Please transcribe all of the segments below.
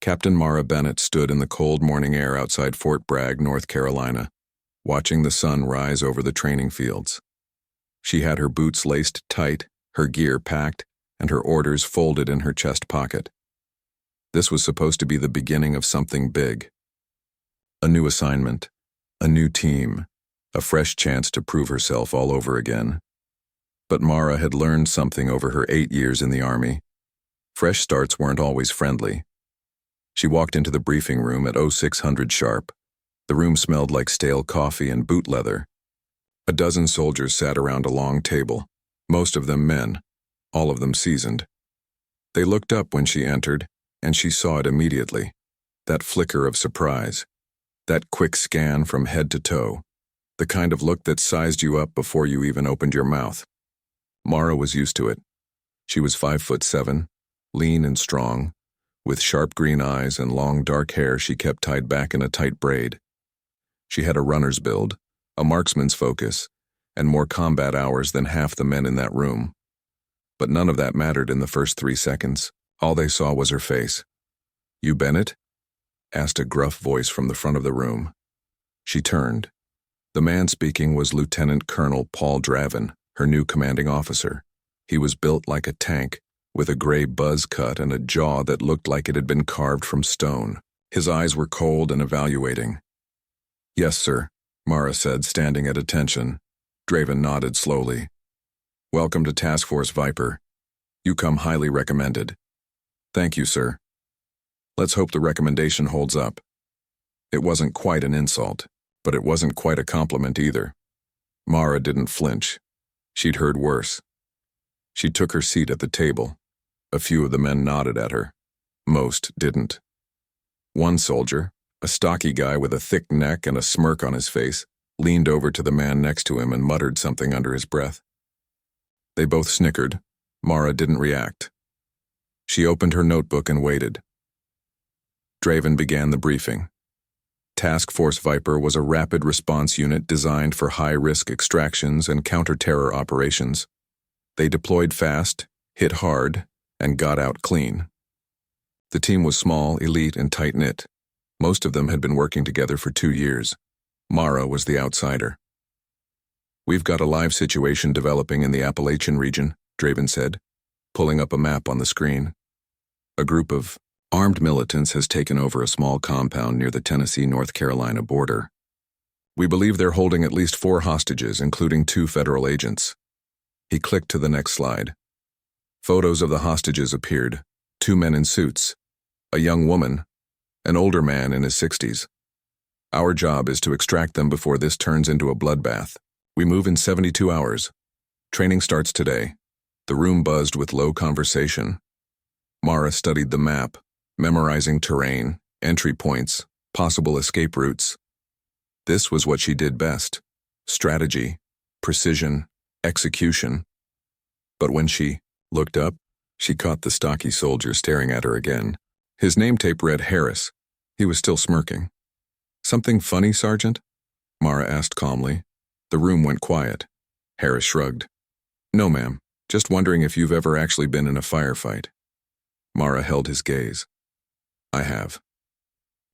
Captain Mara Bennett stood in the cold morning air outside Fort Bragg, North Carolina, watching the sun rise over the training fields. She had her boots laced tight, her gear packed, and her orders folded in her chest pocket. This was supposed to be the beginning of something big. A new assignment, a new team, a fresh chance to prove herself all over again. But Mara had learned something over her 8 years in the Army. Fresh starts weren't always friendly. She walked into the briefing room at 0600 sharp. The room smelled like stale coffee and boot leather. A dozen soldiers sat around a long table, most of them men, all of them seasoned. They looked up when she entered, and she saw it immediately. That flicker of surprise. That quick scan from head to toe. The kind of look that sized you up before you even opened your mouth. Mara was used to it. She was 5'7", lean and strong. With sharp green eyes and long dark hair she kept tied back in a tight braid. She had a runner's build, a marksman's focus, and more combat hours than half the men in that room. But none of that mattered in the first 3 seconds. All they saw was her face. "You Bennett?" asked a gruff voice from the front of the room. She turned. The man speaking was Lieutenant Colonel Paul Draven, her new commanding officer. He was built like a tank, with a gray buzz cut and a jaw that looked like it had been carved from stone. His eyes were cold and evaluating. "Yes, sir," Mara said, standing at attention. Draven nodded slowly. "Welcome to Task Force Viper. You come highly recommended." "Thank you, sir." "Let's hope the recommendation holds up." It wasn't quite an insult, but it wasn't quite a compliment either. Mara didn't flinch. She'd heard worse. She took her seat at the table. A few of the men nodded at her. Most didn't. One soldier, a stocky guy with a thick neck and a smirk on his face, leaned over to the man next to him and muttered something under his breath. They both snickered. Mara didn't react. She opened her notebook and waited. Draven began the briefing. Task Force Viper was a rapid response unit designed for high-risk extractions and counter-terror operations. They deployed fast, hit hard, and got out clean. The team was small, elite, and tight-knit. Most of them had been working together for 2 years. Mara was the outsider. "We've got a live situation developing in the Appalachian region," Draven said, pulling up a map on the screen. "A group of armed militants has taken over a small compound near the Tennessee-North Carolina border. We believe they're holding at least 4 hostages, including 2 federal agents." He clicked to the next slide. Photos of the hostages appeared. 2 men in suits, a young woman, an older man in his 60s. "Our job is to extract them before this turns into a bloodbath. We move in 72 hours. Training starts today." The room buzzed with low conversation. Mara studied the map, memorizing terrain, entry points, possible escape routes. This was what she did best: strategy, precision, execution. But when she looked up, she caught the stocky soldier staring at her again. His name tape read Harris. He was still smirking. "Something funny, Sergeant?" Mara asked calmly. The room went quiet. Harris shrugged. "No, ma'am. Just wondering if you've ever actually been in a firefight." Mara held his gaze. "I have."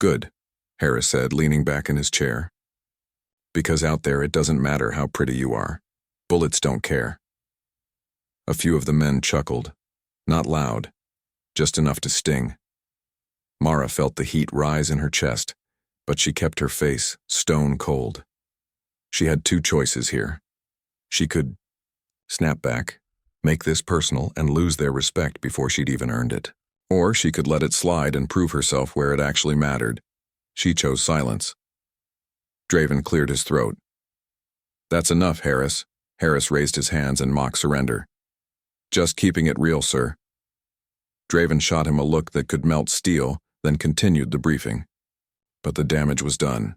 "Good," Harris said, leaning back in his chair. "Because out there it doesn't matter how pretty you are. Bullets don't care." A few of the men chuckled. Not loud, just enough to sting. Mara felt the heat rise in her chest, but she kept her face stone cold. She had 2 choices here. She could snap back, make this personal, and lose their respect before she'd even earned it. Or she could let it slide and prove herself where it actually mattered. She chose silence. Draven cleared his throat. "That's enough, Harris." Harris raised his hands in mock surrender. "Just keeping it real, sir." Draven shot him a look that could melt steel, then continued the briefing. But the damage was done.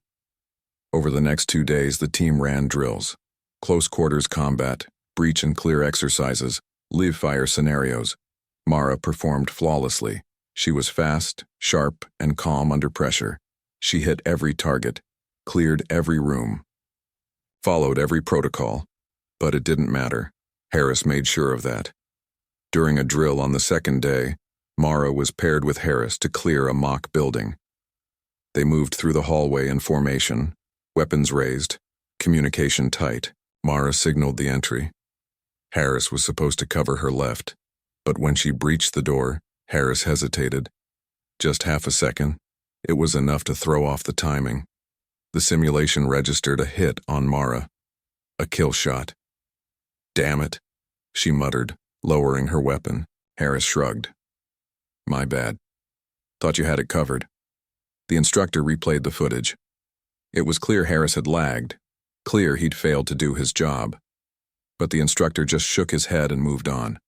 Over the next 2 days, the team ran drills: close quarters combat, breach and clear exercises, live fire scenarios. Mara performed flawlessly. She was fast, sharp, and calm under pressure. She hit every target, cleared every room, followed every protocol. But it didn't matter. Harris made sure of that. During a drill on the second day, Mara was paired with Harris to clear a mock building. They moved through the hallway in formation, weapons raised, communication tight. Mara signaled the entry. Harris was supposed to cover her left, but when she breached the door, Harris hesitated. Just half a second. It was enough to throw off the timing. The simulation registered a hit on Mara. A kill shot. "Damn it," she muttered, lowering her weapon. Harris shrugged. "My bad. Thought you had it covered." The instructor replayed the footage. It was clear Harris had lagged, clear he'd failed to do his job. But the instructor just shook his head and moved on.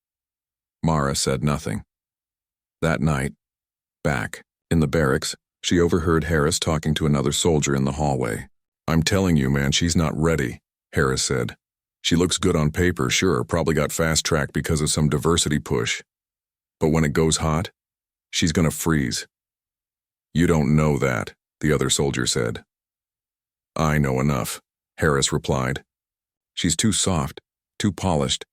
Mara said nothing. That night, back in the barracks, she overheard Harris talking to another soldier in the hallway. "I'm telling you, man, she's not ready," Harris said. "She looks good on paper, sure, probably got fast-tracked because of some diversity push. But when it goes hot, she's gonna freeze." "You don't know that," the other soldier said. "I know enough," Harris replied. "She's too soft, too polished.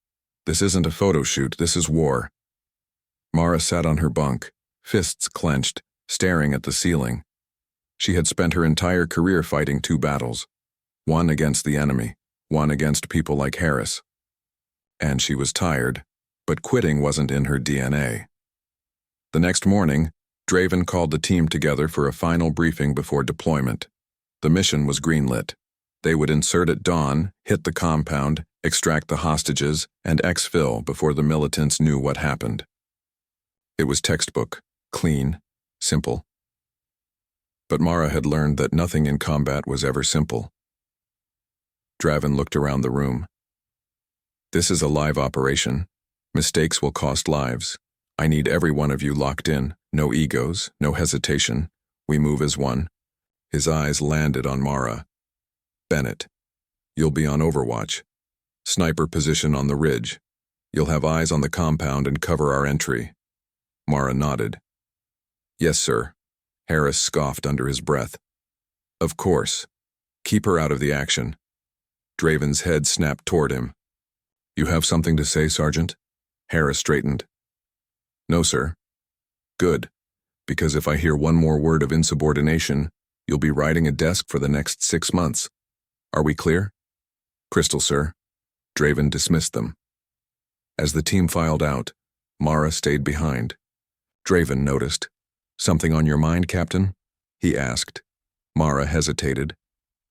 This isn't a photo shoot, this is war." Mara sat on her bunk, fists clenched, staring at the ceiling. She had spent her entire career fighting 2 battles, one against the enemy, one against people like Harris. And she was tired, but quitting wasn't in her DNA. The next morning, Draven called the team together for a final briefing before deployment. The mission was greenlit. They would insert at dawn, hit the compound, extract the hostages, and exfil before the militants knew what happened. It was textbook, clean, simple. But Mara had learned that nothing in combat was ever simple. Draven looked around the room. "This is a live operation. Mistakes will cost lives. I need every one of you locked in. No egos, no hesitation. We move as one." His eyes landed on Mara. "Bennett, you'll be on overwatch. Sniper position on the ridge. You'll have eyes on the compound and cover our entry." Mara nodded. "Yes, sir." Harris scoffed under his breath. "Of course. Keep her out of the action." Draven's head snapped toward him. "You have something to say, Sergeant?" Harris straightened. "No, sir." "Good, because if I hear one more word of insubordination, you'll be riding a desk for the next 6 months. Are we clear?" "Crystal, sir." Draven dismissed them. As the team filed out, Mara stayed behind. Draven noticed. "Something on your mind, Captain?" he asked. Mara hesitated.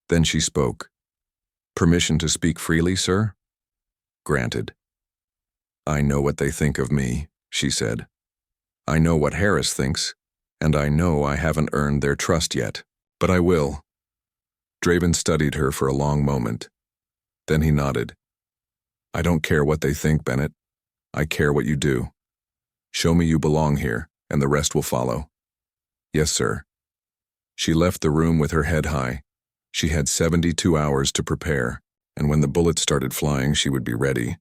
Then she spoke. "Permission to speak freely, sir?" "Granted." "I know what they think of me," she said. "I know what Harris thinks, and I know I haven't earned their trust yet, but I will." Draven studied her for a long moment. Then he nodded. "I don't care what they think, Bennett. I care what you do. Show me you belong here, and the rest will follow." "Yes, sir." She left the room with her head high. She had 72 hours to prepare, and when the bullets started flying, she would be ready.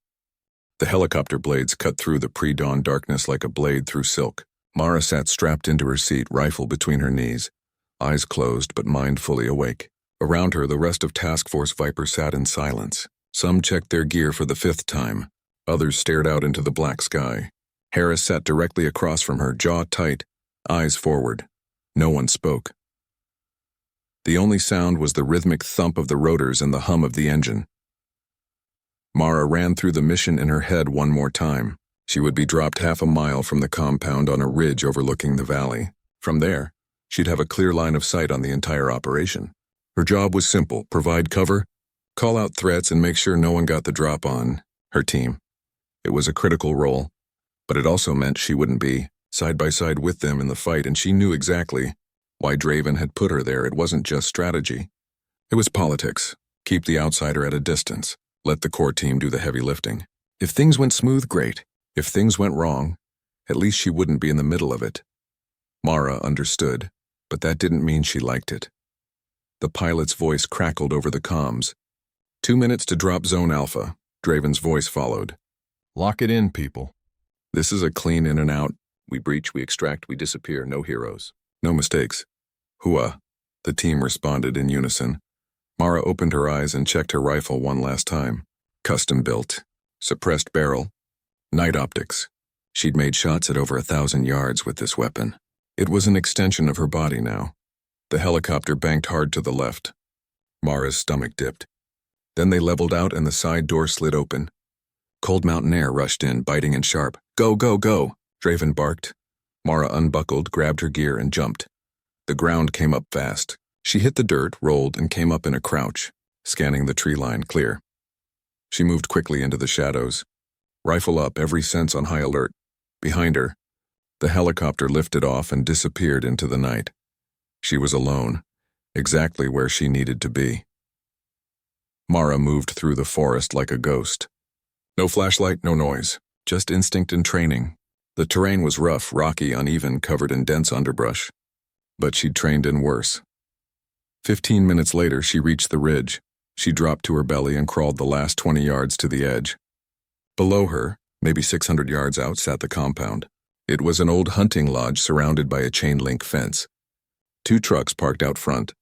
The helicopter blades cut through the pre-dawn darkness like a blade through silk. Mara sat strapped into her seat, rifle between her knees, eyes closed but mind fully awake. Around her, the rest of Task Force Viper sat in silence. Some checked their gear for the 5th time. Others stared out into the black sky. Harris sat directly across from her, jaw tight, eyes forward. No one spoke. The only sound was the rhythmic thump of the rotors and the hum of the engine. Mara ran through the mission in her head one more time. She would be dropped half a mile from the compound on a ridge overlooking the valley. From there, she'd have a clear line of sight on the entire operation. Her job was simple: provide cover, call out threats, and make sure no one got the drop on her team. It was a critical role, but it also meant she wouldn't be side by side with them in the fight, and she knew exactly why Draven had put her there. It wasn't just strategy. It was politics. Keep the outsider at a distance. Let the core team do the heavy lifting. If things went smooth, great. If things went wrong, at least she wouldn't be in the middle of it. Mara understood, but that didn't mean she liked it. The pilot's voice crackled over the comms. 2 minutes to drop Zone Alpha. Draven's voice followed. Lock it in, people. This is a clean in and out. We breach, we extract, we disappear. No heroes. No mistakes. Hua. The team responded in unison. Mara opened her eyes and checked her rifle one last time. Custom built. Suppressed barrel. Night optics. She'd made shots at over 1,000 yards with this weapon. It was an extension of her body now. The helicopter banked hard to the left. Mara's stomach dipped. Then they leveled out and the side door slid open. Cold mountain air rushed in, biting and sharp. "Go, go, go!" Draven barked. Mara unbuckled, grabbed her gear, and jumped. The ground came up fast. She hit the dirt, rolled, and came up in a crouch, scanning the tree line clear. She moved quickly into the shadows. Rifle up, every sense on high alert. Behind her, the helicopter lifted off and disappeared into the night. She was alone, exactly where she needed to be. Mara moved through the forest like a ghost. No flashlight, no noise, just instinct and training. The terrain was rough, rocky, uneven, covered in dense underbrush. But she'd trained in worse. 15 minutes later, she reached the ridge. She dropped to her belly and crawled the last 20 yards to the edge. Below her, maybe 600 yards out, sat the compound. It was an old hunting lodge surrounded by a chain-link fence. 2 trucks parked out front,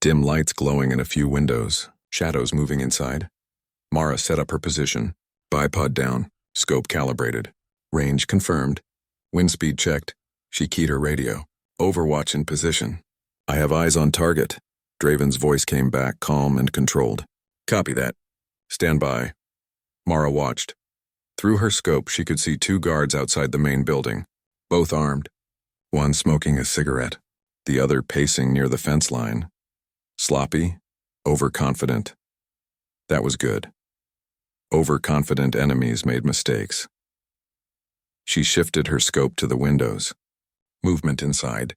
dim lights glowing in a few windows, shadows moving inside. Mara set up her position, bipod down, scope calibrated, range confirmed, wind speed checked. She keyed her radio. Overwatch in position. "I have eyes on target." Draven's voice came back, calm and controlled. "Copy that. Stand by." Mara watched. Through her scope, she could see 2 guards outside the main building, both armed. One smoking a cigarette, the other pacing near the fence line. Sloppy, overconfident. That was good. Overconfident enemies made mistakes. She shifted her scope to the windows. Movement inside.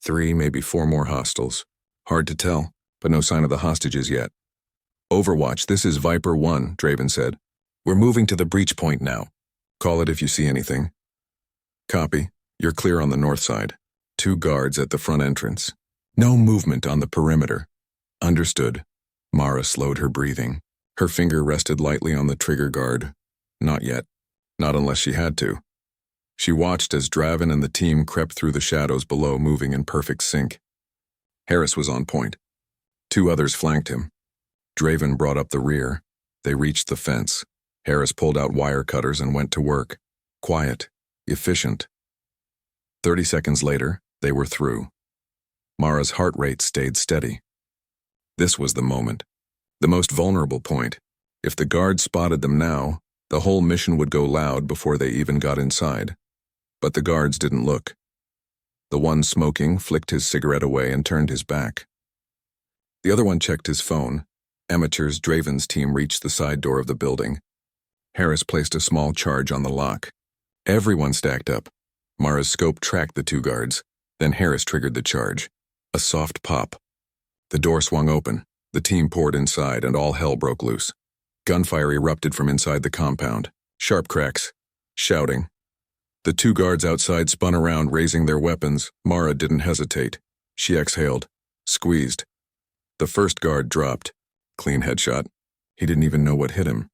3, maybe 4 more hostiles. Hard to tell, but no sign of the hostages yet. "Overwatch, this is Viper 1, Draven said. "We're moving to the breach point now. Call it if you see anything." "Copy. You're clear on the north side. 2 guards at the front entrance. No movement on the perimeter." "Understood." Mara slowed her breathing. Her finger rested lightly on the trigger guard. Not yet. Not unless she had to. She watched as Draven and the team crept through the shadows below, moving in perfect sync. Harris was on point. 2 others flanked him. Draven brought up the rear. They reached the fence. Harris pulled out wire cutters and went to work. Quiet, efficient. 30 seconds later, they were through. Mara's heart rate stayed steady. This was the moment. The most vulnerable point. If the guards spotted them now, the whole mission would go loud before they even got inside. But the guards didn't look. The one smoking flicked his cigarette away and turned his back. The other one checked his phone. Amateurs, Draven's team reached the side door of the building. Harris placed a small charge on the lock. Everyone stacked up. Mara's scope tracked the 2 guards. Then Harris triggered the charge. A soft pop. The door swung open. The team poured inside and all hell broke loose. Gunfire erupted from inside the compound. Sharp cracks. Shouting. The 2 guards outside spun around, raising their weapons. Mara didn't hesitate. She exhaled. Squeezed. The first guard dropped. Clean headshot. He didn't even know what hit him.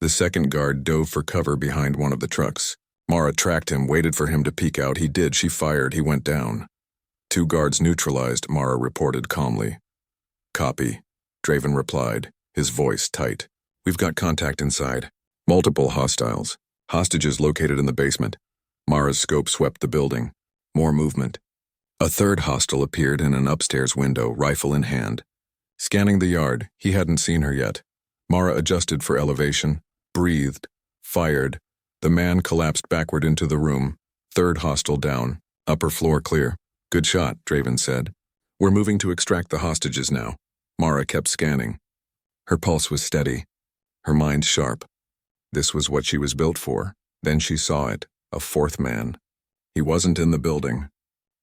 The second guard dove for cover behind one of the trucks. Mara tracked him, waited for him to peek out. He did. She fired. He went down. 2 guards neutralized, Mara reported calmly. "Copy," Draven replied, his voice tight. "We've got contact inside. Multiple hostiles. Hostages located in the basement." Mara's scope swept the building. More movement. A 3rd hostile appeared in an upstairs window, rifle in hand. Scanning the yard, he hadn't seen her yet. Mara adjusted for elevation, breathed, fired. The man collapsed backward into the room. 3rd hostile down. Upper floor clear. "Good shot," Draven said. "We're moving to extract the hostages now." Mara kept scanning. Her pulse was steady. Her mind sharp. This was what she was built for. Then she saw it. A 4th man. He wasn't in the building.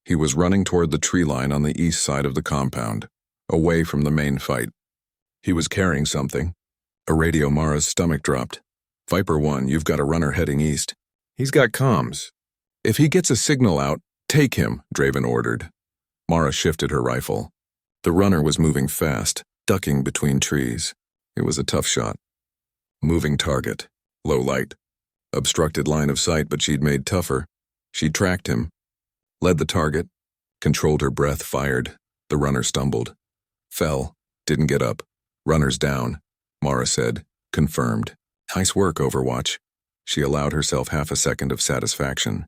He was running toward the tree line on the east side of the compound, away from the main fight. He was carrying something. A radio. Mara's stomach dropped. "Viper 1, you've got a runner heading east. He's got comms. If he gets a signal out, take him," Draven ordered. Mara shifted her rifle. The runner was moving fast, ducking between trees. It was a tough shot. Moving target. Low light. Obstructed line of sight, but she'd made tougher. She tracked him. Led the target. Controlled her breath, fired. The runner stumbled. Fell. Didn't get up. "Runner's down," Mara said. Confirmed. "Nice work, Overwatch." She allowed herself half a second of satisfaction.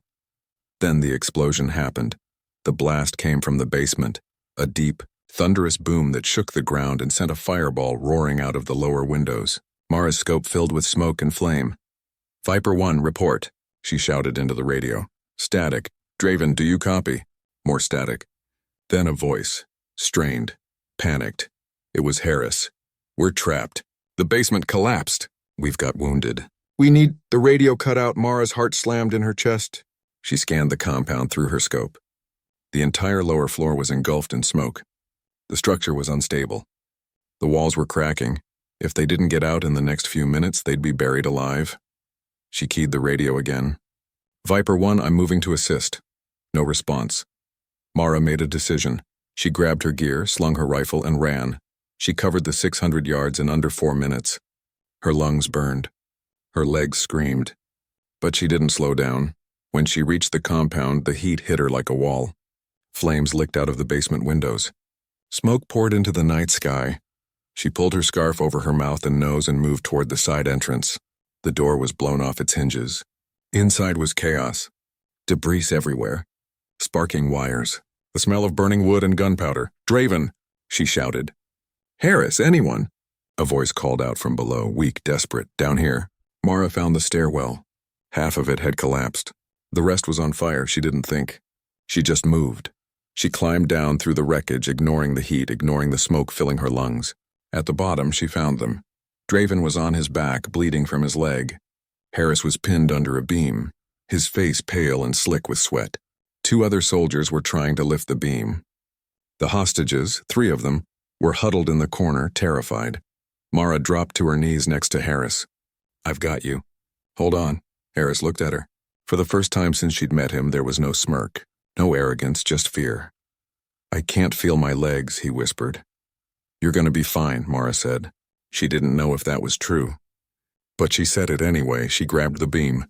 Then the explosion happened. The blast came from the basement, a deep, thunderous boom that shook the ground and sent a fireball roaring out of the lower windows. Mara's scope filled with smoke and flame. "Viper 1, report," she shouted into the radio. "Static. Draven, do you copy?" More static. Then a voice, strained, panicked. It was Harris. "We're trapped. The basement collapsed. We've got wounded. We need..." The radio cut out. Mara's heart slammed in her chest. She scanned the compound through her scope. The entire lower floor was engulfed in smoke. The structure was unstable. The walls were cracking. If they didn't get out in the next few minutes, they'd be buried alive. She keyed the radio again. "Viper 1, I'm moving to assist." No response. Mara made a decision. She grabbed her gear, slung her rifle, and ran. She covered the 600 yards in under 4 minutes. Her lungs burned. Her legs screamed. But she didn't slow down. When she reached the compound, the heat hit her like a wall. Flames licked out of the basement windows. Smoke poured into the night sky. She pulled her scarf over her mouth and nose and moved toward the side entrance. The door was blown off its hinges. Inside was chaos. Debris everywhere. Sparking wires. The smell of burning wood and gunpowder. "Draven!" she shouted. "Harris, anyone!" A voice called out from below, weak, desperate. "Down here." Mara found the stairwell. Half of it had collapsed. The rest was on fire. She didn't think. She just moved. She climbed down through the wreckage, ignoring the heat, ignoring the smoke filling her lungs. At the bottom, she found them. Draven was on his back, bleeding from his leg. Harris was pinned under a beam, his face pale and slick with sweat. 2 other soldiers were trying to lift the beam. The hostages, 3 of them, were huddled in the corner, terrified. Mara dropped to her knees next to Harris. "I've got you." "Hold on." Harris looked at her. For the first time since she'd met him, there was no smirk, no arrogance, just fear. "I can't feel my legs," he whispered. "You're going to be fine," Mara said. She didn't know if that was true. But she said it anyway. She grabbed the beam.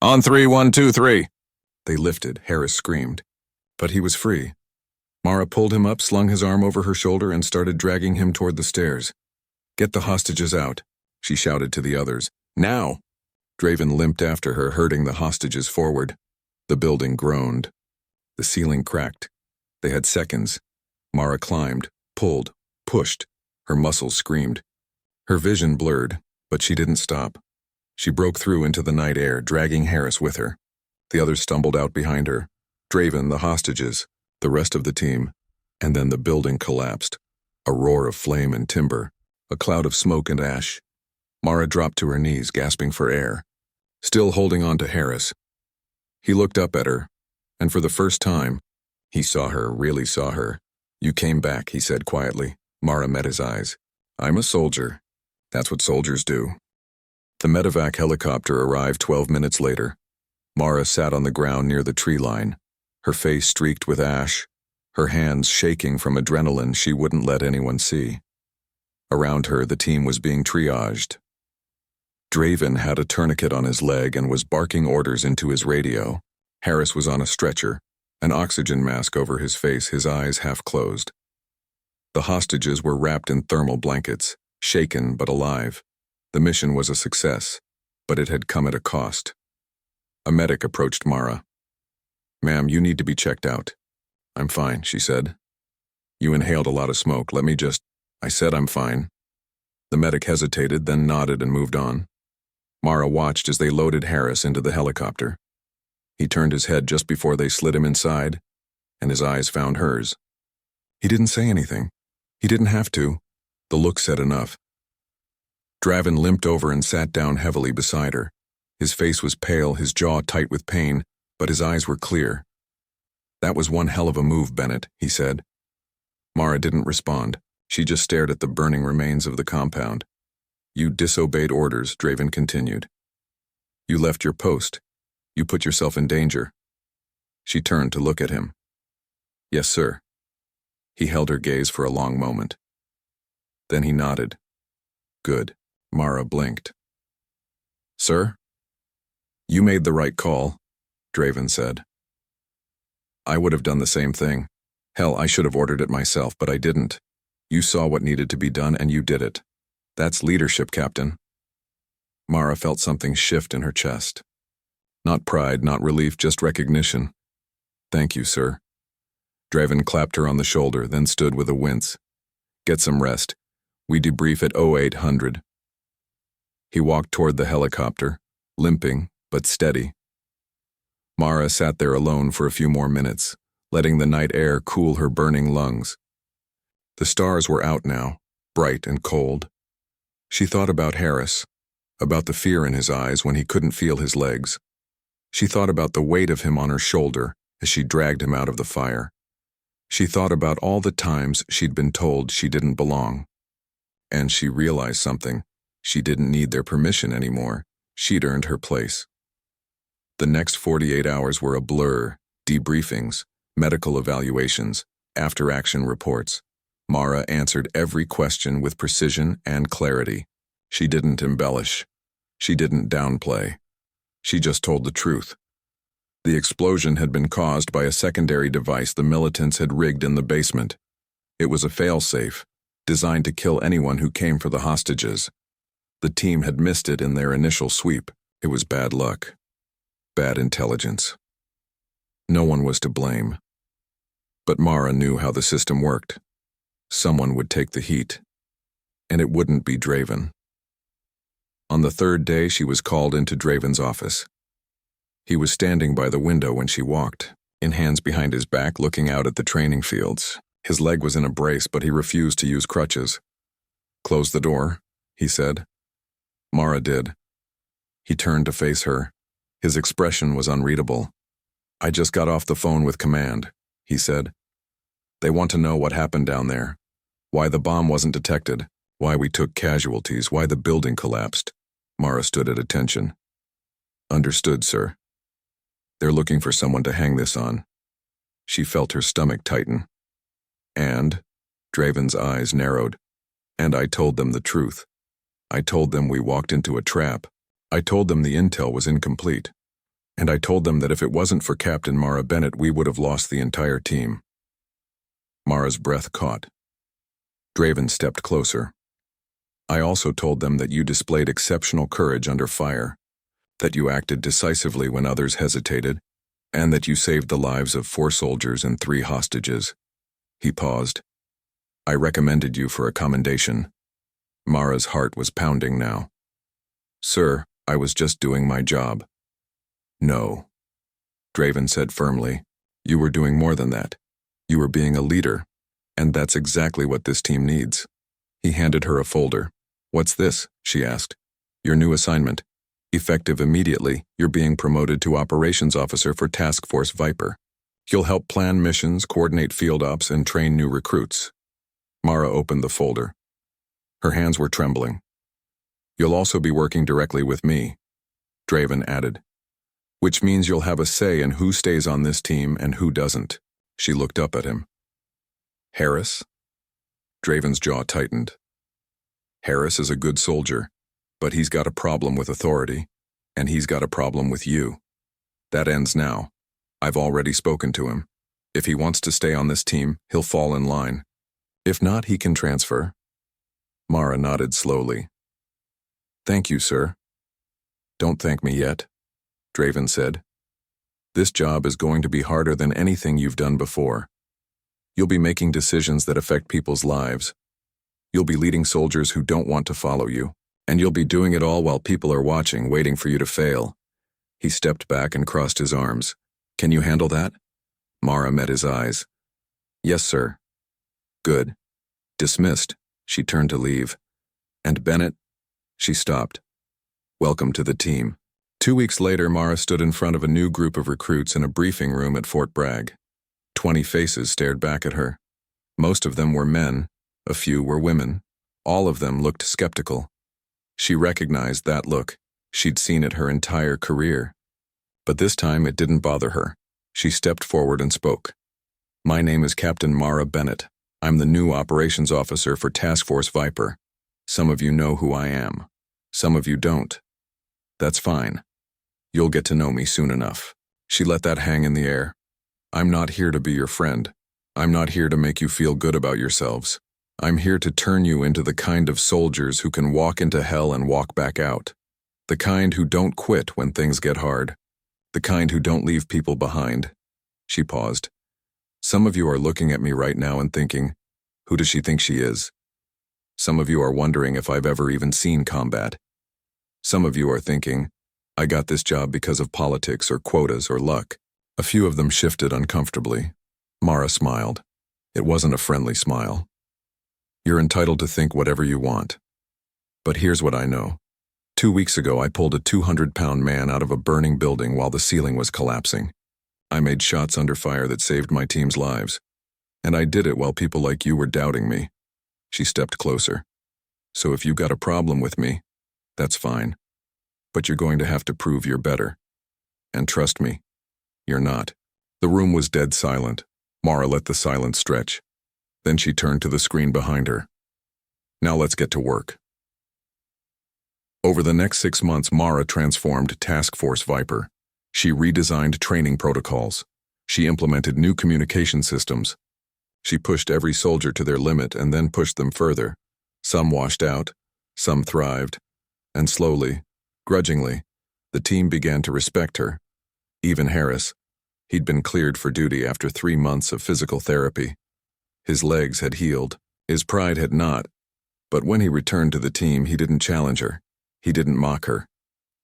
"On 3, 1, 2, 3. They lifted. Harris screamed. But he was free. Mara pulled him up, slung his arm over her shoulder, and started dragging him toward the stairs. "Get the hostages out," she shouted to the others. "Now!" Draven limped after her, herding the hostages forward. The building groaned. The ceiling cracked. They had seconds. Mara climbed, pulled, pushed. Her muscles screamed. Her vision blurred, but she didn't stop. She broke through into the night air, dragging Harris with her. The others stumbled out behind her. Draven, the hostages, the rest of the team. And then the building collapsed. A roar of flame and timber. A cloud of smoke and ash. Mara dropped to her knees, gasping for air, still holding on to Harris. He looked up at her, and for the first time, he saw her, really saw her. "You came back," he said quietly. Mara met his eyes. "I'm a soldier. That's what soldiers do." The medevac helicopter arrived 12 minutes later. Mara sat on the ground near the tree line, her face streaked with ash, her hands shaking from adrenaline she wouldn't let anyone see. Around her, the team was being triaged. Draven had a tourniquet on his leg and was barking orders into his radio. Harris was on a stretcher, an oxygen mask over his face, his eyes half closed. The hostages were wrapped in thermal blankets, shaken but alive. The mission was a success, but it had come at a cost. A medic approached Mara. "Ma'am, you need to be checked out." "I'm fine," she said. "You inhaled a lot of smoke. Let me just..." "I said I'm fine." The medic hesitated, then nodded and moved on. Mara watched as they loaded Harris into the helicopter. He turned his head just before they slid him inside, and his eyes found hers. He didn't say anything. He didn't have to. The look said enough. Draven limped over and sat down heavily beside her. His face was pale, his jaw tight with pain, but his eyes were clear. "That was one hell of a move, Bennett," he said. Mara didn't respond. She just stared at the burning remains of the compound. "You disobeyed orders," Draven continued. "You left your post. You put yourself in danger." She turned to look at him. "Yes, sir." He held her gaze for a long moment. Then he nodded. "Good." Mara blinked. "Sir?" "You made the right call," Draven said. "I would have done the same thing. Hell, I should have ordered it myself, but I didn't. You saw what needed to be done and you did it. That's leadership, Captain." Mara felt something shift in her chest. Not pride, not relief, just recognition. Thank you, sir. Draven clapped her on the shoulder, then stood with a wince. Get some rest. We debrief at 0800. He walked toward the helicopter, limping, but steady. Mara sat there alone for a few more minutes, letting the night air cool her burning lungs. The stars were out now, bright and cold. She thought about Harris, about the fear in his eyes when he couldn't feel his legs. She thought about the weight of him on her shoulder as she dragged him out of the fire. She thought about all the times she'd been told she didn't belong. And she realized something. She didn't need their permission anymore. She'd earned her place. The next 48 hours were a blur, debriefings, medical evaluations, after-action reports. Mara answered every question with precision and clarity. She didn't embellish. She didn't downplay. She just told the truth. The explosion had been caused by a secondary device the militants had rigged in the basement. It was a fail-safe, designed to kill anyone who came for the hostages. The team had missed it in their initial sweep. It was bad luck. Bad intelligence. No one was to blame. But Mara knew how the system worked. Someone would take the heat. And it wouldn't be Draven. On the third day, she was called into Draven's office. He was standing by the window when she walked, in hands behind his back looking out at the training fields. His leg was in a brace, but he refused to use crutches. Close the door, he said. Mara did. He turned to face her. His expression was unreadable. I just got off the phone with command, he said. They want to know what happened down there. Why the bomb wasn't detected. Why we took casualties. Why the building collapsed. Mara stood at attention. Understood, sir. They're looking for someone to hang this on. She felt her stomach tighten. And, Draven's eyes narrowed. And I told them the truth. I told them we walked into a trap. I told them the intel was incomplete. And I told them that if it wasn't for Captain Mara Bennett, we would have lost the entire team. Mara's breath caught. Draven stepped closer. I also told them that you displayed exceptional courage under fire, that you acted decisively when others hesitated, and that you saved the lives of 4 soldiers and 3 hostages. He paused. I recommended you for a commendation. Mara's heart was pounding now. Sir, I was just doing my job. No. Draven said firmly. You were doing more than that. You were being a leader, and that's exactly what this team needs. He handed her a folder. What's this? She asked. Your new assignment. Effective immediately, you're being promoted to Operations Officer for Task Force Viper. You'll help plan missions, coordinate field ops, and train new recruits. Mara opened the folder. Her hands were trembling. You'll also be working directly with me, Draven added. Which means you'll have a say in who stays on this team and who doesn't. She looked up at him. Harris? Draven's jaw tightened. Harris is a good soldier, but he's got a problem with authority, and he's got a problem with you. That ends now. I've already spoken to him. If he wants to stay on this team, he'll fall in line. If not, he can transfer. Mara nodded slowly. Thank you, sir. Don't thank me yet, Draven said. This job is going to be harder than anything you've done before. You'll be making decisions that affect people's lives. You'll be leading soldiers who don't want to follow you, and you'll be doing it all while people are watching, waiting for you to fail. He stepped back and crossed his arms. Can you handle that? Mara met his eyes. Yes, sir. Good. Dismissed. She turned to leave. And Bennett? She stopped. Welcome to the team. 2 weeks later, Mara stood in front of a new group of recruits in a briefing room at Fort Bragg. 20 faces stared back at her. Most of them were men. A few were women. All of them looked skeptical. She recognized that look. She'd seen it her entire career. But this time it didn't bother her. She stepped forward and spoke. My name is Captain Mara Bennett. I'm the new operations officer for Task Force Viper. Some of you know who I am. Some of you don't. That's fine. You'll get to know me soon enough. She let that hang in the air. I'm not here to be your friend. I'm not here to make you feel good about yourselves. I'm here to turn you into the kind of soldiers who can walk into hell and walk back out. The kind who don't quit when things get hard. The kind who don't leave people behind. She paused. Some of you are looking at me right now and thinking, who does she think she is? Some of you are wondering if I've ever even seen combat. Some of you are thinking, I got this job because of politics or quotas or luck. A few of them shifted uncomfortably. Mara smiled. It wasn't a friendly smile. You're entitled to think whatever you want. But here's what I know. 2 weeks ago, I pulled a 200-pound man out of a burning building while the ceiling was collapsing. I made shots under fire that saved my team's lives. And I did it while people like you were doubting me. She stepped closer. So if you got a problem with me, that's fine. But you're going to have to prove you're better. And trust me, you're not. The room was dead silent. Mara let the silence stretch. Then she turned to the screen behind her. Now let's get to work. Over the next 6 months, Mara transformed Task Force Viper. She redesigned training protocols. She implemented new communication systems. She pushed every soldier to their limit and then pushed them further. Some washed out, some thrived, and slowly, grudgingly, the team began to respect her. Even Harris. He'd been cleared for duty after 3 months of physical therapy. His legs had healed. His pride had not. But when he returned to the team, he didn't challenge her. He didn't mock her.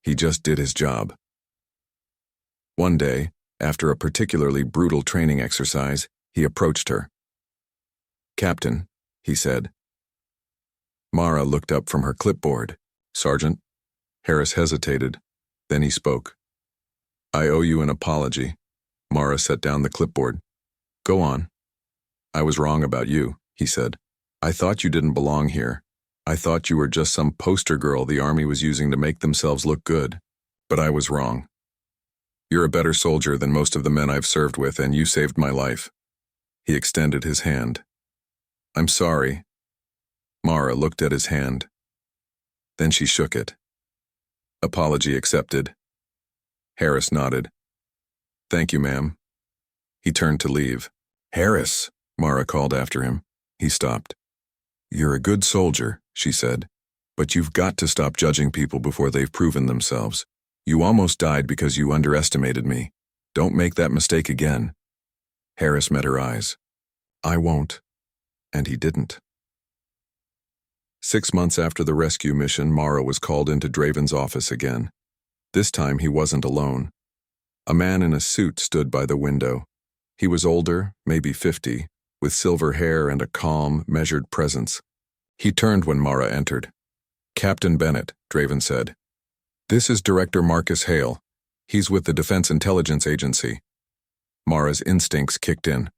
He just did his job. One day, after a particularly brutal training exercise, he approached her. "Captain," he said. Mara looked up from her clipboard. "Sergeant?" Harris hesitated. Then he spoke. "I owe you an apology." Mara set down the clipboard. "Go on." "I was wrong about you," he said. "I thought you didn't belong here. I thought you were just some poster girl the Army was using to make themselves look good. But I was wrong. You're a better soldier than most of the men I've served with, and you saved my life." He extended his hand. "I'm sorry." Mara looked at his hand. Then she shook it. "Apology accepted." Harris nodded. "Thank you, ma'am." He turned to leave. "Harris," Mara called after him. He stopped. "You're a good soldier," she said, "but you've got to stop judging people before they've proven themselves. You almost died because you underestimated me. Don't make that mistake again." Harris met her eyes. "I won't." And he didn't. 6 months after the rescue mission, Mara was called into Draven's office again. This time he wasn't alone. A man in a suit stood by the window. He was older, maybe 50, with silver hair and a calm, measured presence. He turned when Mara entered. "Captain Bennett," Draven said. "This is Director Marcus Hale. He's with the Defense Intelligence Agency." Mara's instincts kicked in.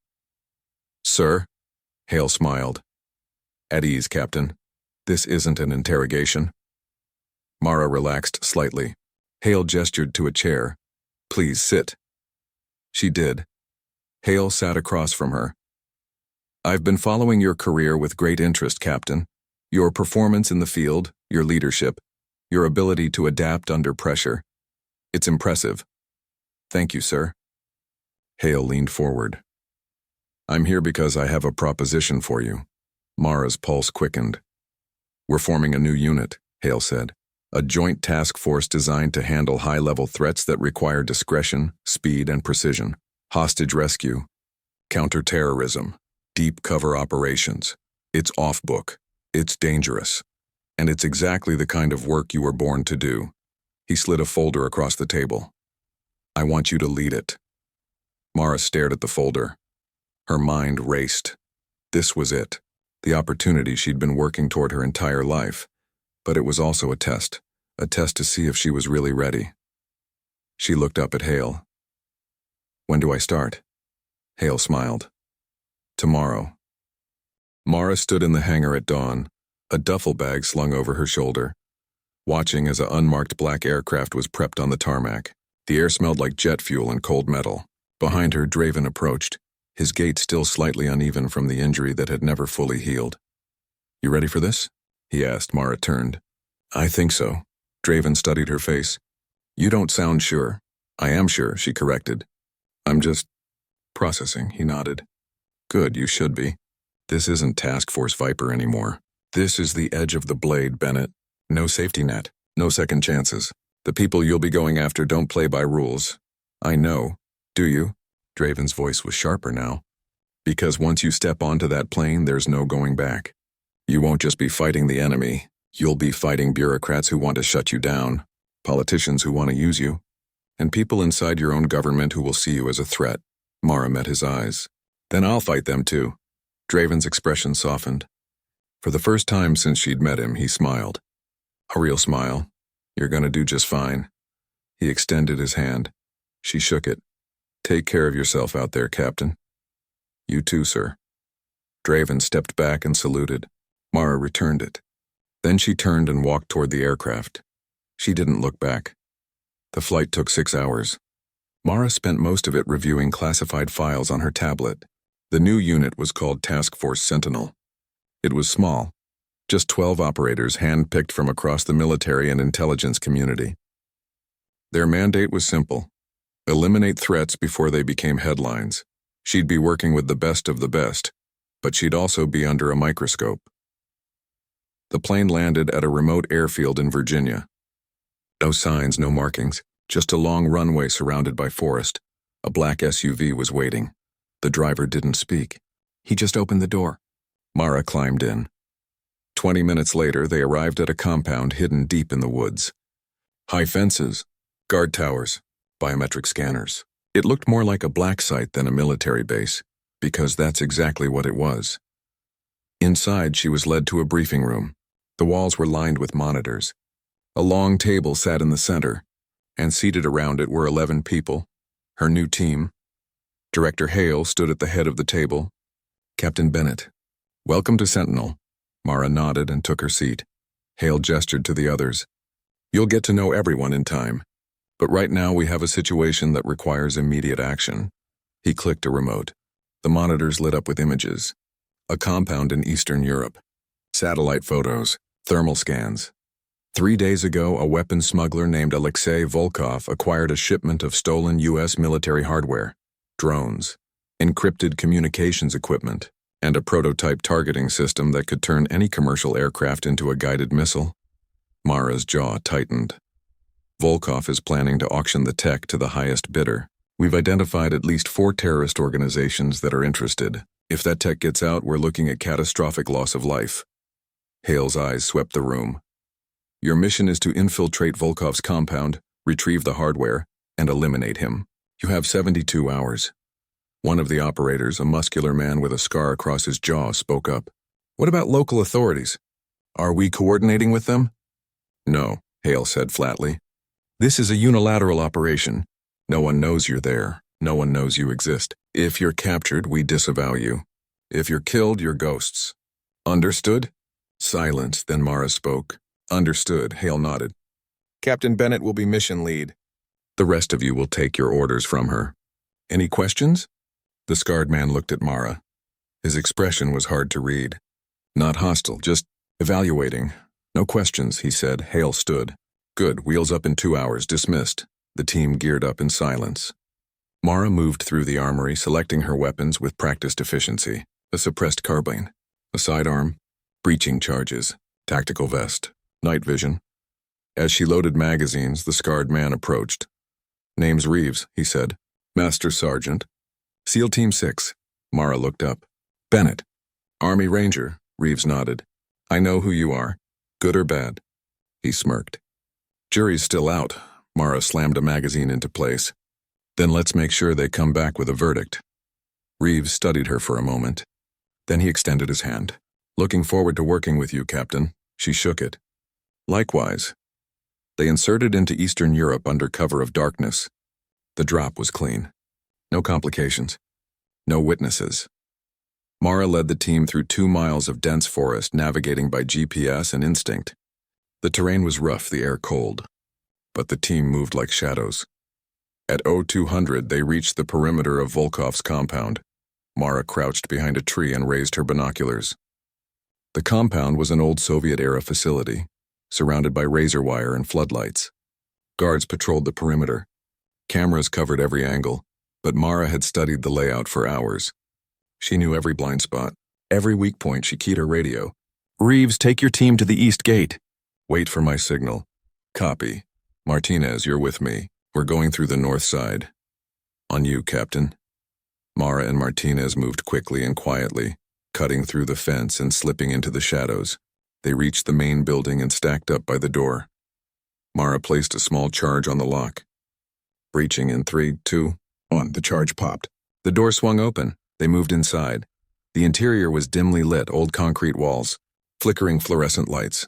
"Sir?" Hale smiled. "At ease, Captain. This isn't an interrogation." Mara relaxed slightly. Hale gestured to a chair. "Please sit." She did. Hale sat across from her. "I've been following your career with great interest, Captain. Your performance in the field, your leadership, your ability to adapt under pressure. It's impressive." "Thank you, sir." Hale leaned forward. "I'm here because I have a proposition for you." Mara's pulse quickened. "We're forming a new unit," Hale said. "A joint task force designed to handle high-level threats that require discretion, speed, and precision. Hostage rescue, counterterrorism, deep cover operations. It's off-book. It's dangerous. And it's exactly the kind of work you were born to do." He slid a folder across the table. "I want you to lead it." Mara stared at the folder. Her mind raced. This was it. The opportunity she'd been working toward her entire life. But it was also a test to see if she was really ready. She looked up at Hale. "When do I start?" Hale smiled. "Tomorrow." Mara stood in the hangar at dawn, a duffel bag slung over her shoulder, watching as an unmarked black aircraft was prepped on the tarmac. The air smelled like jet fuel and cold metal. Behind her, Draven approached, his gait still slightly uneven from the injury that had never fully healed. "You ready for this?" he asked. Mara turned. "I think so." Draven studied her face. "You don't sound sure." "I am sure," she corrected. "I'm just processing," he nodded. "Good, you should be. This isn't Task Force Viper anymore. This is the edge of the blade, Bennett. No safety net. No second chances. The people you'll be going after don't play by rules. I know. Do you? Draven's voice was sharper now. Because once you step onto that plane, there's no going back. You won't just be fighting the enemy. You'll be fighting bureaucrats who want to shut you down, politicians who want to use you, and people inside your own government who will see you as a threat. Mara met his eyes. Then I'll fight them too. Draven's expression softened. For the first time since she'd met him, he smiled. A real smile. You're gonna do just fine. He extended his hand. She shook it. Take care of yourself out there, Captain. You too, sir. Draven stepped back and saluted. Mara returned it. Then she turned and walked toward the aircraft. She didn't look back. The flight took 6 hours. Mara spent most of it reviewing classified files on her tablet. The new unit was called Task Force Sentinel. It was small, just 12 operators hand-picked from across the military and intelligence community. Their mandate was simple: eliminate threats before they became headlines. She'd be working with the best of the best, but she'd also be under a microscope. The plane landed at a remote airfield in Virginia. No signs, no markings, just a long runway surrounded by forest. A black SUV was waiting. The driver didn't speak. He just opened the door. Mara climbed in. 20 minutes later, they arrived at a compound hidden deep in the woods. High fences, guard towers, biometric scanners. It looked more like a black site than a military base, because that's exactly what it was. Inside, she was led to a briefing room. The walls were lined with monitors. A long table sat in the center, and seated around it were 11 people, her new team. Director Hale stood at the head of the table. Captain Bennett. Welcome to Sentinel. Mara nodded and took her seat. Hale gestured to the others. You'll get to know everyone in time, but right now we have a situation that requires immediate action. He clicked a remote. The monitors lit up with images. A compound in Eastern Europe. Satellite photos, thermal scans. 3 days ago, a weapons smuggler named Alexei Volkov acquired a shipment of stolen U.S. military hardware, drones, encrypted communications equipment, and a prototype targeting system that could turn any commercial aircraft into a guided missile. Mara's jaw tightened. Volkov is planning to auction the tech to the highest bidder. We've identified at least 4 terrorist organizations that are interested. If that tech gets out, we're looking at catastrophic loss of life. Hale's eyes swept the room. Your mission is to infiltrate Volkov's compound, retrieve the hardware, and eliminate him. You have 72 hours. One of the operators, a muscular man with a scar across his jaw, spoke up. What about local authorities? Are we coordinating with them? No, Hale said flatly. This is a unilateral operation. No one knows you're there. No one knows you exist. If you're captured, we disavow you. If you're killed, you're ghosts. Understood? Silence, then Mara spoke. Understood, Hale nodded. Captain Bennett will be mission lead. The rest of you will take your orders from her. Any questions? The scarred man looked at Mara. His expression was hard to read. Not hostile, just evaluating. No questions, he said. Hale stood. Good, wheels up in 2 hours, dismissed. The team geared up in silence. Mara moved through the armory, selecting her weapons with practiced efficiency. A suppressed carbine, a sidearm, breaching charges, tactical vest, night vision. As she loaded magazines, the scarred man approached. Name's Reeves, he said. Master Sergeant. SEAL Team 6. Mara looked up. Bennett. Army Ranger, Reeves nodded. I know who you are. Good or bad? He smirked. Jury's still out. Mara slammed a magazine into place. Then let's make sure they come back with a verdict. Reeves studied her for a moment. Then he extended his hand. Looking forward to working with you, Captain. She shook it. Likewise. They inserted into Eastern Europe under cover of darkness. The drop was clean. No complications. No witnesses. Mara led the team through 2 miles of dense forest, navigating by GPS and instinct. The terrain was rough, the air cold. But the team moved like shadows. At 0200, they reached the perimeter of Volkov's compound. Mara crouched behind a tree and raised her binoculars. The compound was an old Soviet-era facility, surrounded by razor wire and floodlights. Guards patrolled the perimeter. Cameras covered every angle, but Mara had studied the layout for hours. She knew every blind spot, every weak point. She keyed her radio. Reeves, take your team to the east gate. Wait for my signal. Copy. Martinez, you're with me. We're going through the north side. On you, Captain. Mara and Martinez moved quickly and quietly, cutting through the fence and slipping into the shadows. They reached the main building and stacked up by the door. Mara placed a small charge on the lock. Breaching in 3, 2, 1. The charge popped. The door swung open. They moved inside. The interior was dimly lit, old concrete walls, flickering fluorescent lights.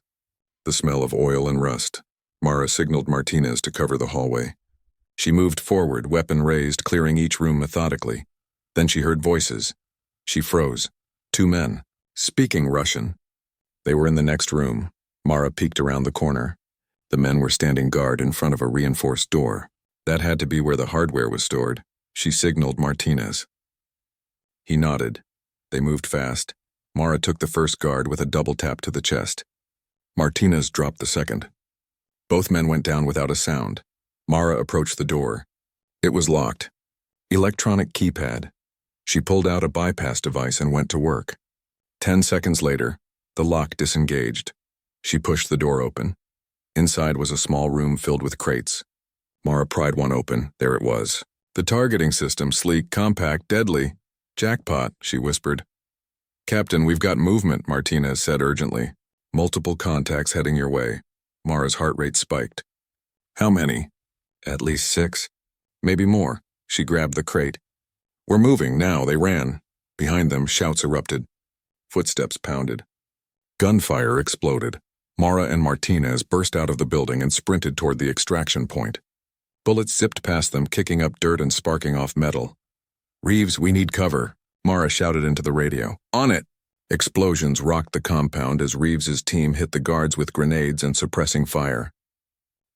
The smell of oil and rust. Mara signaled Martinez to cover the hallway. She moved forward, weapon raised, clearing each room methodically. Then she heard voices. She froze. 2 men, speaking Russian. They were in the next room. Mara peeked around the corner. The men were standing guard in front of a reinforced door. That had to be where the hardware was stored. She signaled Martinez. He nodded. They moved fast. Mara took the first guard with a double tap to the chest. Martinez dropped the second. Both men went down without a sound. Mara approached the door. It was locked. Electronic keypad. She pulled out a bypass device and went to work. 10 seconds later, the lock disengaged. She pushed the door open. Inside was a small room filled with crates. Mara pried one open. There it was. The targeting system, sleek, compact, deadly. Jackpot, she whispered. Captain, we've got movement, Martinez said urgently. Multiple contacts heading your way. Mara's heart rate spiked. How many? At least 6. Maybe more. She grabbed the crate. We're moving now, they ran. Behind them, shouts erupted. Footsteps pounded. Gunfire exploded. Mara and Martinez burst out of the building and sprinted toward the extraction point. Bullets zipped past them, kicking up dirt and sparking off metal. Reeves, we need cover, Mara shouted into the radio. On it! Explosions rocked the compound as Reeves's team hit the guards with grenades and suppressing fire.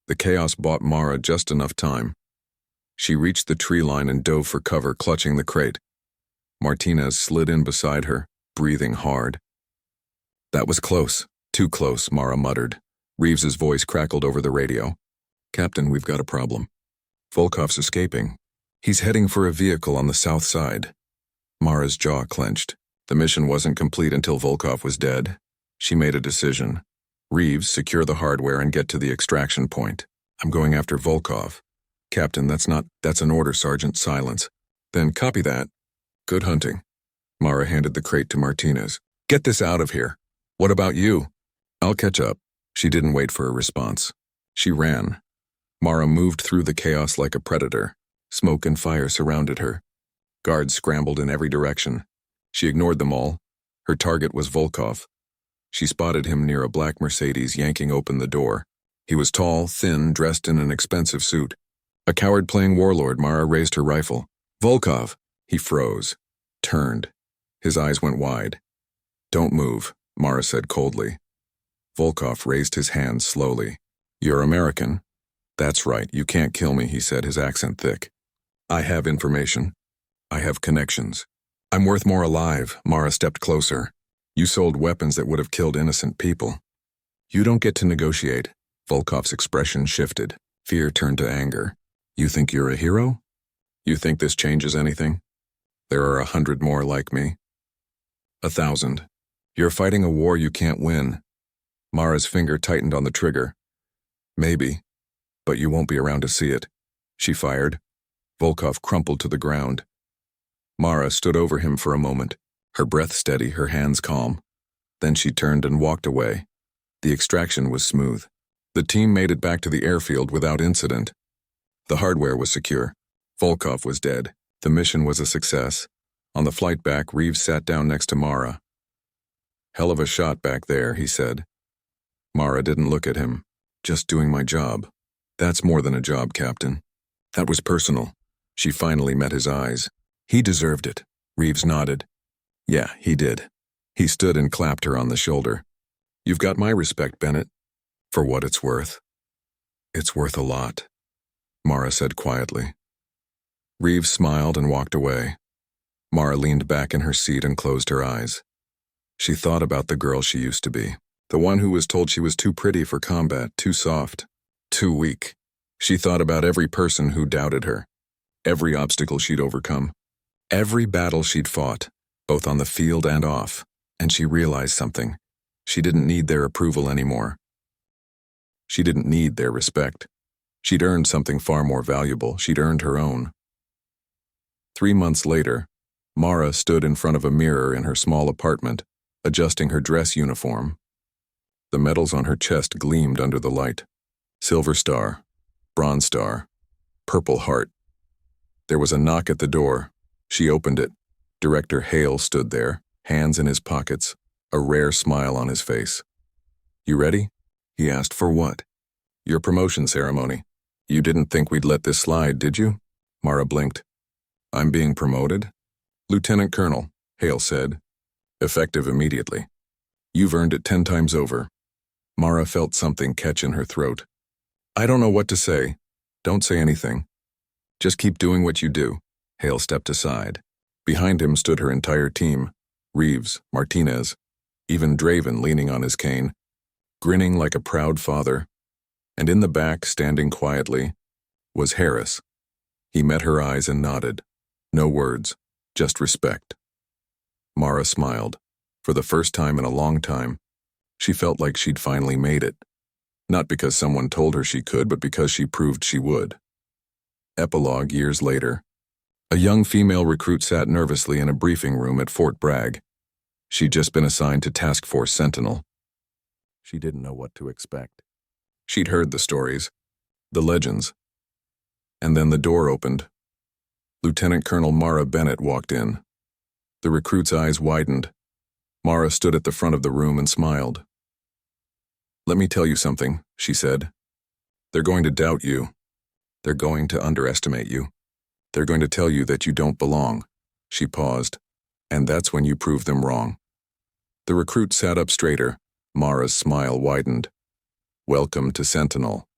The chaos bought Mara just enough time. She reached the tree line and dove for cover, clutching the crate. Martinez slid in beside her, breathing hard. That was close. Too close, Mara muttered. Reeves's voice crackled over the radio. Captain, we've got a problem. Volkov's escaping. He's heading for a vehicle on the south side. Mara's jaw clenched. The mission wasn't complete until Volkov was dead. She made a decision. Reeves, secure the hardware and get to the extraction point. I'm going after Volkov. Captain, that's an order, Sergeant. Silence. Then copy that. Good hunting. Mara handed the crate to Martinez. Get this out of here. What about you? I'll catch up. She didn't wait for a response. She ran. Mara moved through the chaos like a predator. Smoke and fire surrounded her. Guards scrambled in every direction. She ignored them all. Her target was Volkov. She spotted him near a black Mercedes, yanking open the door. He was tall, thin, dressed in an expensive suit. A coward playing warlord, Mara raised her rifle. Volkov! He froze. Turned. His eyes went wide. Don't move, Mara said coldly. Volkov raised his hands slowly. You're American. That's right, you can't kill me, he said, his accent thick. I have information. I have connections. I'm worth more alive. Mara stepped closer. You sold weapons that would have killed innocent people. You don't get to negotiate. Volkov's expression shifted. Fear turned to anger. You think you're a hero? You think this changes anything? There are 100 more like me. 1,000. You're fighting a war you can't win. Mara's finger tightened on the trigger. Maybe, but you won't be around to see it. She fired. Volkov crumpled to the ground. Mara stood over him for a moment, her breath steady, her hands calm. Then she turned and walked away. The extraction was smooth. The team made it back to the airfield without incident. The hardware was secure. Volkov was dead. The mission was a success. On the flight back, Reeves sat down next to Mara. Hell of a shot back there, he said. Mara didn't look at him. Just doing my job. That's more than a job, Captain. That was personal. She finally met his eyes. He deserved it. Reeves nodded. Yeah, he did. He stood and clapped her on the shoulder. You've got my respect, Bennett. For what it's worth. It's worth a lot, Mara said quietly. Reeves smiled and walked away. Mara leaned back in her seat and closed her eyes. She thought about the girl she used to be. The one who was told she was too pretty for combat, too soft, too weak. She thought about every person who doubted her. Every obstacle she'd overcome. Every battle she'd fought, both on the field and off. And she realized something. She didn't need their approval anymore. She didn't need their respect. She'd earned something far more valuable. She'd earned her own. 3 months later, Mara stood in front of a mirror in her small apartment, adjusting her dress uniform. The medals on her chest gleamed under the light. Silver Star, Bronze Star, Purple Heart. There was a knock at the door. She opened it. Director Hale stood there, hands in his pockets, a rare smile on his face. "You ready?" he asked. "For what?" "Your promotion ceremony. You didn't think we'd let this slide, did you?" Mara blinked. "I'm being promoted?" "Lieutenant Colonel," Hale said, effective immediately. "You've earned it 10 times over." Mara felt something catch in her throat. "I don't know what to say." "Don't say anything. Just keep doing what you do." Hale stepped aside. Behind him stood her entire team, Reeves, Martinez, even Draven leaning on his cane, grinning like a proud father. And in the back, standing quietly, was Harris. He met her eyes and nodded. No words, just respect. Mara smiled. For the first time in a long time, she felt like she'd finally made it. Not because someone told her she could, but because she proved she would. Epilogue years later. A young female recruit sat nervously in a briefing room at Fort Bragg. She'd just been assigned to Task Force Sentinel. She didn't know what to expect. She'd heard the stories, the legends. And then the door opened. Lieutenant Colonel Mara Bennett walked in. The recruit's eyes widened. Mara stood at the front of the room and smiled. "Let me tell you something," she said. "They're going to doubt you. They're going to underestimate you. They're going to tell you that you don't belong." She paused. "And that's when you prove them wrong." The recruit sat up straighter. Mara's smile widened. "Welcome to Sentinel."